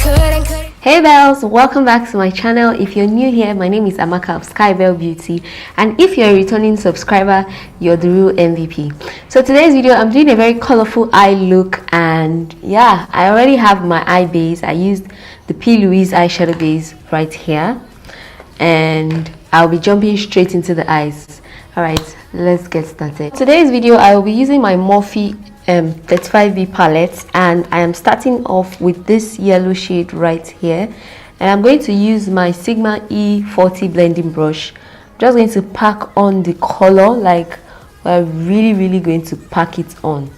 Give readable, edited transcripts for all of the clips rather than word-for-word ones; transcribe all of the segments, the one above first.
Hey bells, welcome back to my channel. If you're new here, my name is Amaka of SKYBELLE Beauty, and if you're a returning subscriber, you're the real MVP. So today's video, I'm doing a very colorful eye look, and yeah, I already have my eye base. I used the P.Louise eyeshadow base right here, and I'll be jumping straight into the eyes. Alright, let's get started. Today's video, I will be using my Morphe 35B palette, and I am starting off with this yellow shade right here, and I'm going to use my Sigma E40 blending brush. I'm just going to pack on the color, like we're really going to pack it on.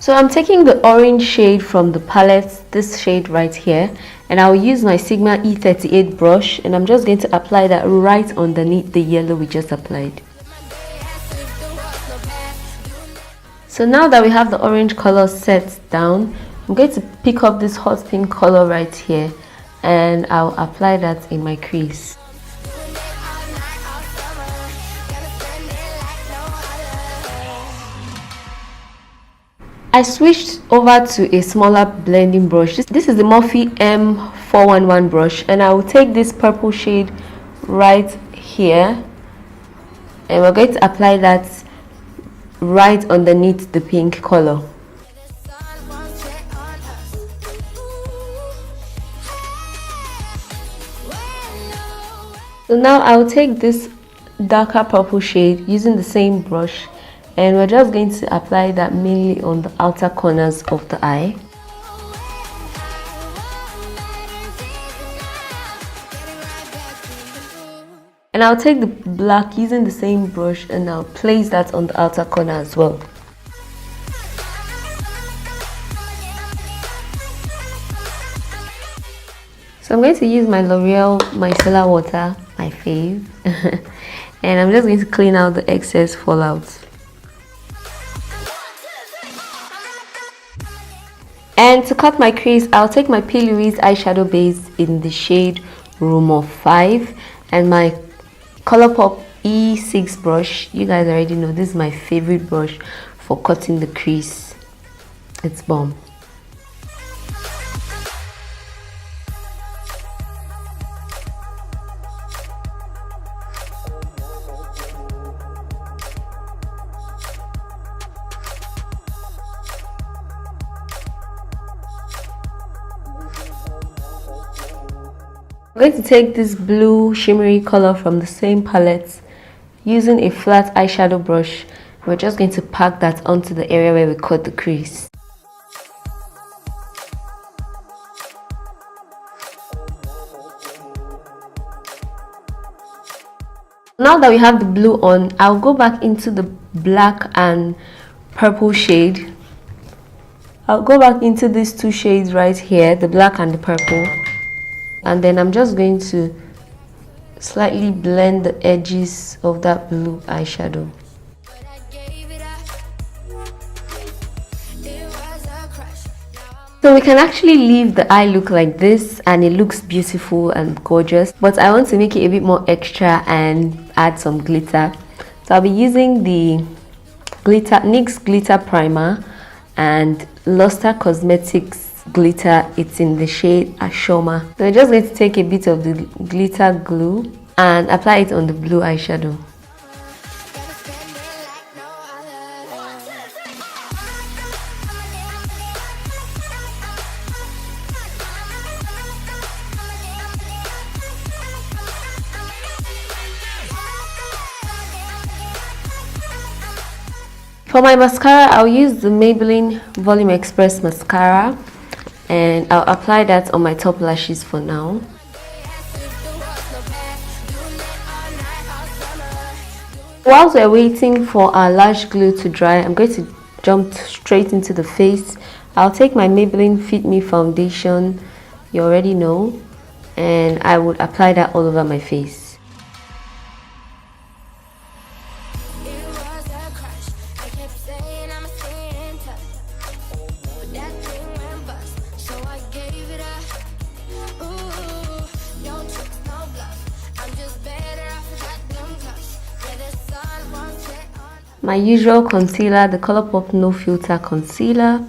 So I'm taking the orange shade from the palette, this shade right here, and I'll use my Sigma E38 brush, and I'm just going to apply that right underneath the yellow we just applied. So now that we have the orange color set down, I'm going to pick up this hot pink color right here, and I'll apply that in my crease. I switched over to a smaller blending brush. This is the Morphe M411 brush, and I will take this purple shade right here, and we're going to apply that right underneath the pink color. So now I'll take this darker purple shade using the same brush, and we're just going to apply that mainly on the outer corners of the eye. And I'll take the black using the same brush, and I'll place that on the outer corner as well. So I'm going to use my L'Oreal Micellar Water, my fave, and I'm just going to clean out the excess fallout. And to cut my crease, I'll take my P.Louise eyeshadow base in the shade Room 5 and my Colourpop E6 brush. You guys already know this is my favorite brush for cutting the crease. It's bomb. I'm going to take this blue shimmery color from the same palette using a flat eyeshadow brush. We're just going to pack that onto the area where we cut the crease. Now that we have the blue on, I'll go back into the black and purple shade. I'll go back into these two shades right here, the black and the purple. And then I'm just going to slightly blend the edges of that blue eyeshadow. So we can actually leave the eye look like this, and it looks beautiful and gorgeous, but I want to make it a bit more extra and add some glitter. So I'll be using the NYX glitter primer and Luzter Cosmetics glitter. It's in the shade Ashioma. So I'm just going to take a bit of the glitter glue and apply it on the blue eyeshadow. For my mascara, I'll use the Maybelline Volume Express mascara, and I'll apply that on my top lashes for now. Whilst we're waiting for our lash glue to dry, I'm going to jump straight into the face. I'll take my Maybelline Fit Me foundation, you already know, and I would apply that all over my face. my usual concealer, the Colourpop No Filter Concealer.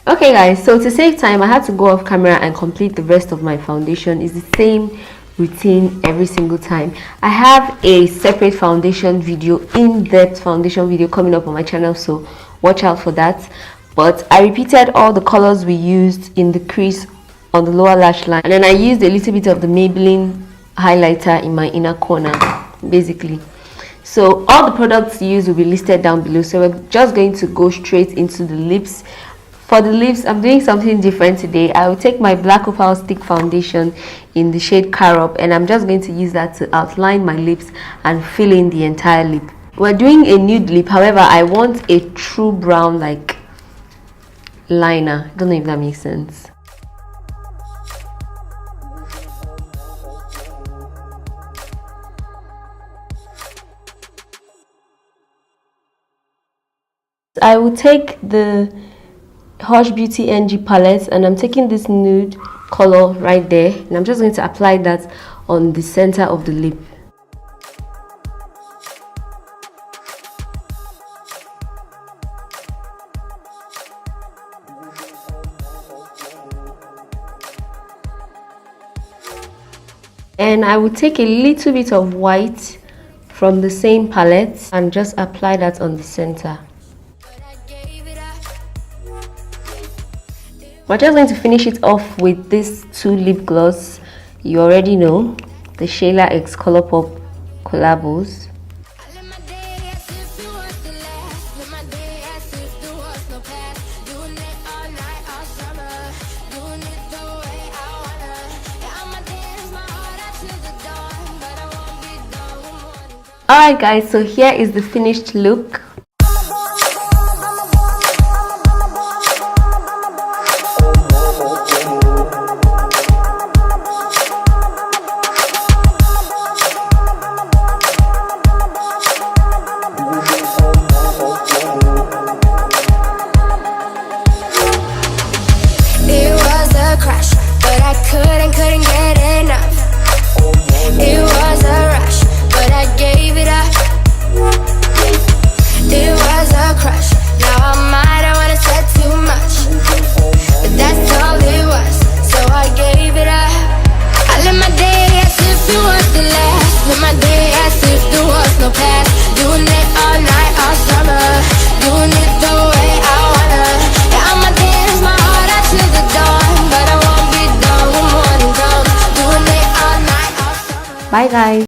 Okay guys, so to save time I had to go off camera and complete the rest of my foundation. It's the same routine every single time. I have a separate foundation video, in-depth foundation video coming up on my channel, so watch out for that. But I repeated all the colors we used in the crease on the lower lash line, and then I used a little bit of the Maybelline highlighter in my inner corner basically. So all the products used will be listed down below, so we're just going to go straight into the lips. For the lips, I'm doing something different today. I will take my black Opal stick foundation in the shade Carob, and I'm just going to use that to outline my lips and fill in the entire lip. We're doing a nude lip, however I want a true brown like liner. I don't know if that makes sense. I will take the Hush Beauty NG palette, and I'm taking this nude color right there, and I'm just going to apply that on the center of the lip. And I will take a little bit of white from the same palette and just apply that on the center. We're just going to finish it off with this two lip gloss. You already know, the Shayla X Colourpop collabos. Alright guys, so here is the finished look. Couldn't get enough. It was a rush, but I gave it up. It was a crush. Now I might have wanna said too much, but that's all it was, so I gave it up. I live my day as if it was the last. Live my day as if there was no past. Doing it all night, all summer. Doing it the way I wanna. Yeah, I'ma dance my heart out till the dawn, but I won't be done when morning comes. Doing it all night, all summer. Bye guys.